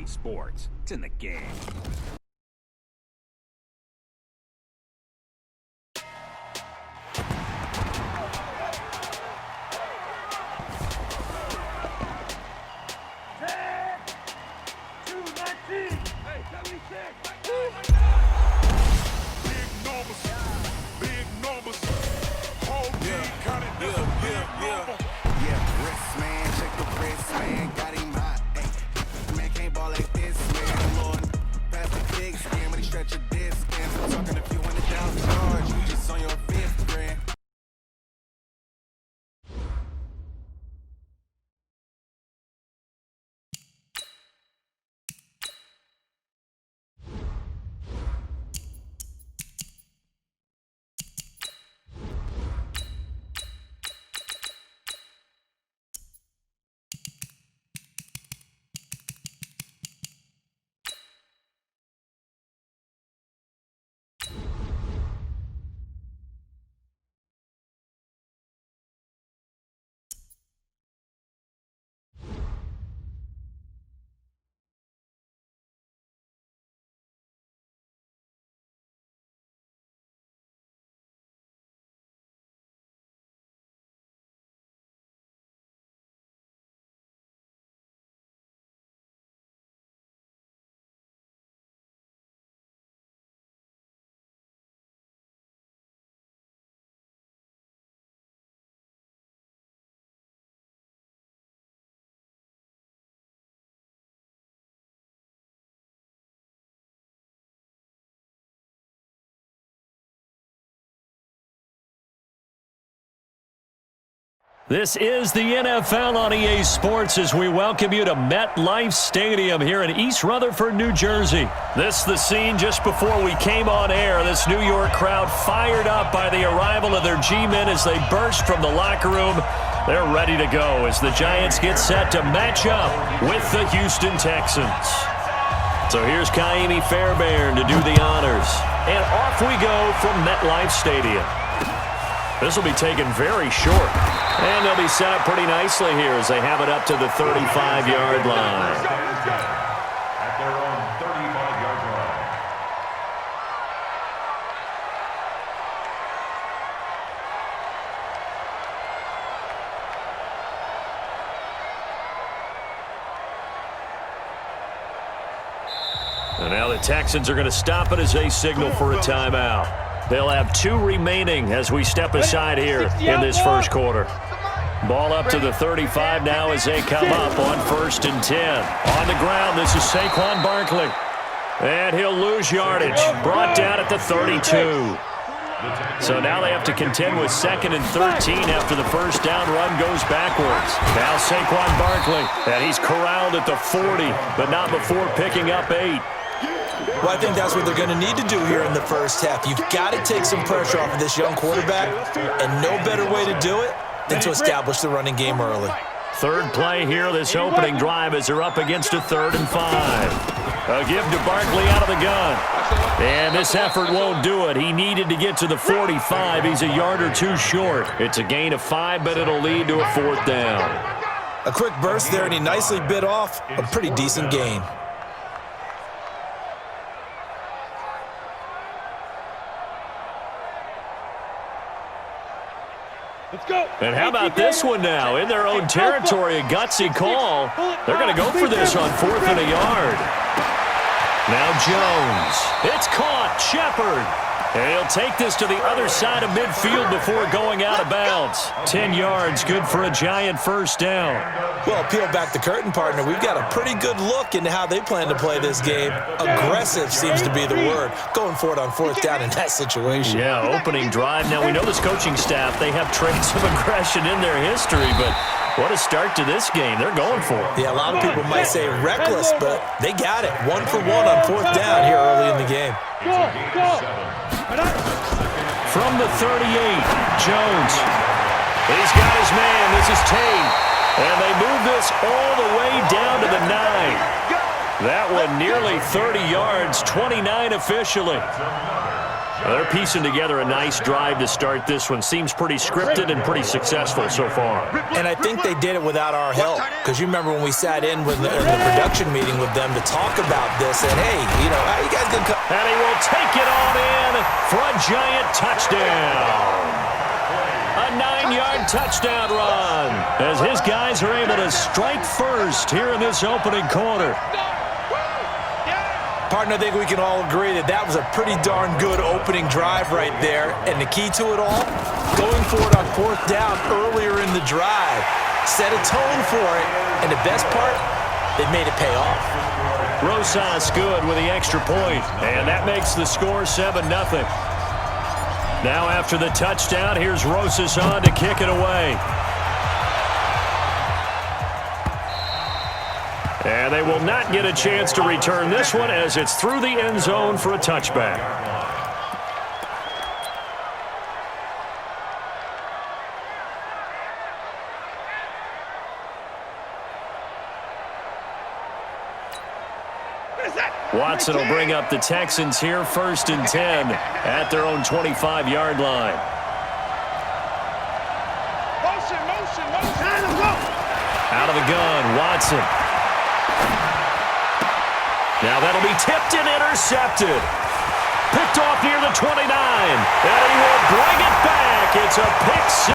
EA Sports. It's in the game. This is the NFL on EA Sports as we welcome you to MetLife Stadium here in East Rutherford, New Jersey. This is the scene just before we came on air. This New York crowd fired up by the arrival of their G-men as they burst from the locker room. They're ready to go as the Giants get set to match up with the Houston Texans. So here's Kaimi Fairbairn to do the honors. And off we go from MetLife Stadium. This will be taken very short. And they'll be set up pretty nicely here as they have it up to the 35-yard line. At their own 35-yard line. And now the Texans are going to stop it as they signal for a timeout. They'll have 2 remaining as we step aside here in this first quarter. Ball up to the 35 now as they come up on 1st and 10. On the ground, this is Saquon Barkley. And he'll lose yardage. Brought down at the 32. So now they have to contend with 2nd and 13 after the first down run goes backwards. Now Saquon Barkley. And he's corralled at the 40, but not before picking up 8. Well, I think that's what they're going to need to do here in the first half. You've got to take some pressure off of this young quarterback, and no better way to do it than to establish the running game early. Third play here, this opening drive as they're up against a 3rd and 5. A give to Barkley out of the gun. And this effort won't do it. He needed to get to the 45. He's a yard or 2 short. It's a gain of 5, but it'll lead to a 4th down. A quick burst there, and he nicely bit off a pretty decent gain. Let's go. And how about this one now? In their own territory, a gutsy call. They're going to go for this on 4th and a yard. Now Jones. It's caught. Shepard. And he'll take this to the other side of midfield before going out of bounds. 10 yards, good for a Giant first down. Well, peel back the curtain, partner. We've got a pretty good look into how they plan to play this game. Aggressive seems to be the word. Going for it on 4th down in that situation. Yeah, opening drive. Now, we know this coaching staff, they have traits of aggression in their history, but what a start to this game. They're going for it. Yeah, a lot of people might say reckless, but they got it. 1 for 1 on 4th down here early in the game. From the 38, Jones. He's got his man. This is Tate. And they move this all the way down to the 9. That one nearly 30 yards, 29 officially. Well, they're piecing together a nice drive to start this one. Seems pretty scripted and pretty successful so far. And I think they did it without our help, because you remember when we sat in with in the production meeting with them to talk about this, and hey, how you guys gonna come? And he will take it on in for a giant touchdown. A 9-yard touchdown run as his guys are able to strike first here in this opening quarter. Partner, I think we can all agree that that was a pretty darn good opening drive right there. And the key to it all, going for it on 4th down earlier in the drive. Set a tone for it. And the best part, they made it pay off. Rosas good with the extra point. And that makes the score 7-0. Now after the touchdown, here's Rosas on to kick it away. And they will not get a chance to return this one as it's through the end zone for a touchback. Watson will bring up the Texans here 1st and 10 at their own 25-yard line. Out of the gun, Watson. Now that'll be tipped and intercepted. Picked off near the 29. And he will bring it back. It's a pick six.